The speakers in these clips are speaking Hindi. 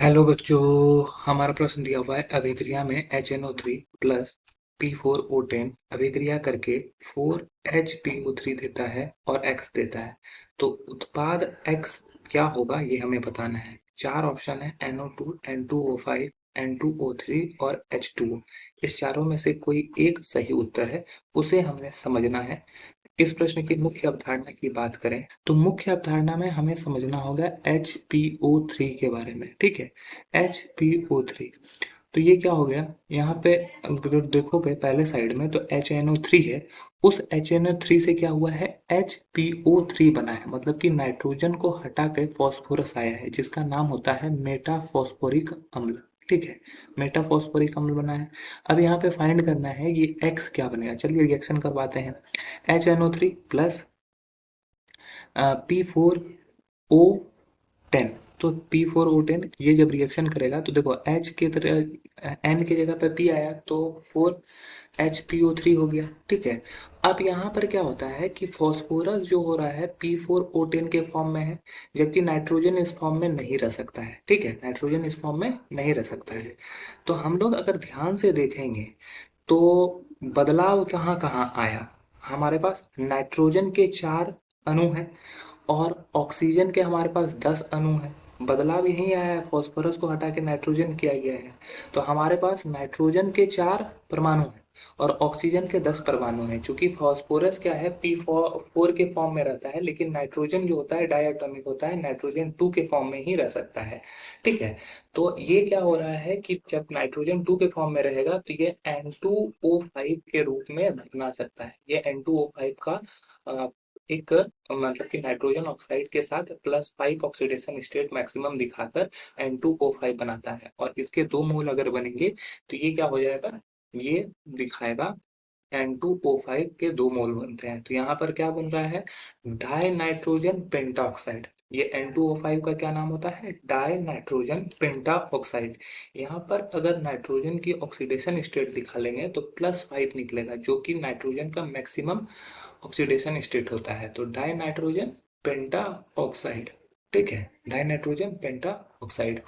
हेलो बच्चों। हमारा प्रश्न दिया हुआ है अभिक्रिया में HNO3 प्लस P4O10 अभिक्रिया करके 4HPO3 देता है और X देता है। तो उत्पाद X क्या होगा ये हमें बताना है। चार ऑप्शन है NO2 N2O5 N2O3 और H2O। इस चारों में से कोई एक सही उत्तर है, उसे हमने समझना है। इस प्रश्न की मुख्य अवधारणा की बात करें तो मुख्य अवधारणा में हमें समझना होगा HPO3 के बारे में। ठीक है, HPO3 तो ये क्या हो गया यहाँ पे। अगर देखोगे पहले साइड में तो HNO3 है, उस HNO3 से क्या हुआ है, HPO3 बना है, मतलब कि नाइट्रोजन को हटा के फॉस्फोरस आया है जिसका नाम होता है मेटाफॉस्फोरिक अम्ल। ठीक है, मेटाफॉस्फोरिक अम्ल बना है। अब यहाँ पे फाइंड करना है ये X क्या बनेगा। चलिए रिएक्शन करवाते हैं। HNO3 plus P4O10। तो P4O10 ये जब रिएक्शन करेगा तो देखो H के तरह N की जगह पे P आया तो 4HPO3 हो गया। ठीक है, अब यहाँ पर क्या होता है कि फॉस्फोरस जो हो रहा है P4O10 के फॉर्म में है, जबकि नाइट्रोजन इस फॉर्म में नहीं रह सकता है। ठीक है, नाइट्रोजन इस फॉर्म में नहीं रह सकता है। तो हम लोग अगर ध्यान से देखेंगे तो बदलाव कहाँ कहाँ आया। हमारे पास नाइट्रोजन के 4 अणु हैं और ऑक्सीजन के हमारे पास 10 अणु हैं। बदलाव यही आया है, फॉस्फोरस को हटा के नाइट्रोजन किया गया है। तो हमारे पास नाइट्रोजन के 4 परमाणु हैं और ऑक्सीजन के 10 परमाणु हैं। चूंकि फॉस्फोरस क्या है, P4 के फॉर्म में रहता है, लेकिन नाइट्रोजन जो होता है डायटोमिक होता है, नाइट्रोजन 2 के फॉर्म में ही रह सकता है। ठीक है, तो ये क्या हो रहा है कि जब नाइट्रोजन 2 के फॉर्म में रहेगा तो ये N2O5 के रूप में बना सकता है। ये N2O5 का एक मतलब कि नाइट्रोजन ऑक्साइड के साथ +5 ऑक्सीडेशन स्टेट मैक्सिमम दिखाकर N2O5 बनाता है। और इसके 2 मोल अगर बनेंगे तो ये क्या हो जाएगा, ये दिखाएगा N2O5 के 2 मोल बनते हैं। तो यहाँ पर क्या बन रहा है, डाई नाइट्रोजन पेंटाऑक्साइड। ये N2O5 का क्या नाम होता है, डाई नाइट्रोजन पेंटाऑक्साइड। यहाँ पर अगर नाइट्रोजन की ऑक्सीडेशन स्टेट दिखा लेंगे तो +5 निकलेगा, जो कि नाइट्रोजन का मैक्सिमम ऑक्सीडेशन स्टेट होता है। तो डाई नाइट्रोजन पेंटा ऑक्साइड। ठीक है, डाई नाइट्रोजन पेंटा ऑक्साइड।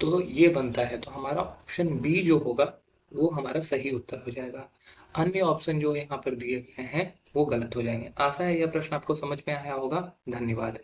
तो ये बनता है, तो हमारा ऑप्शन बी जो होगा वो हमारा सही उत्तर हो जाएगा। अन्य ऑप्शन जो यहाँ पर दिए गए हैं वो गलत हो जाएंगे। आशा है यह प्रश्न आपको समझ में आया होगा। धन्यवाद।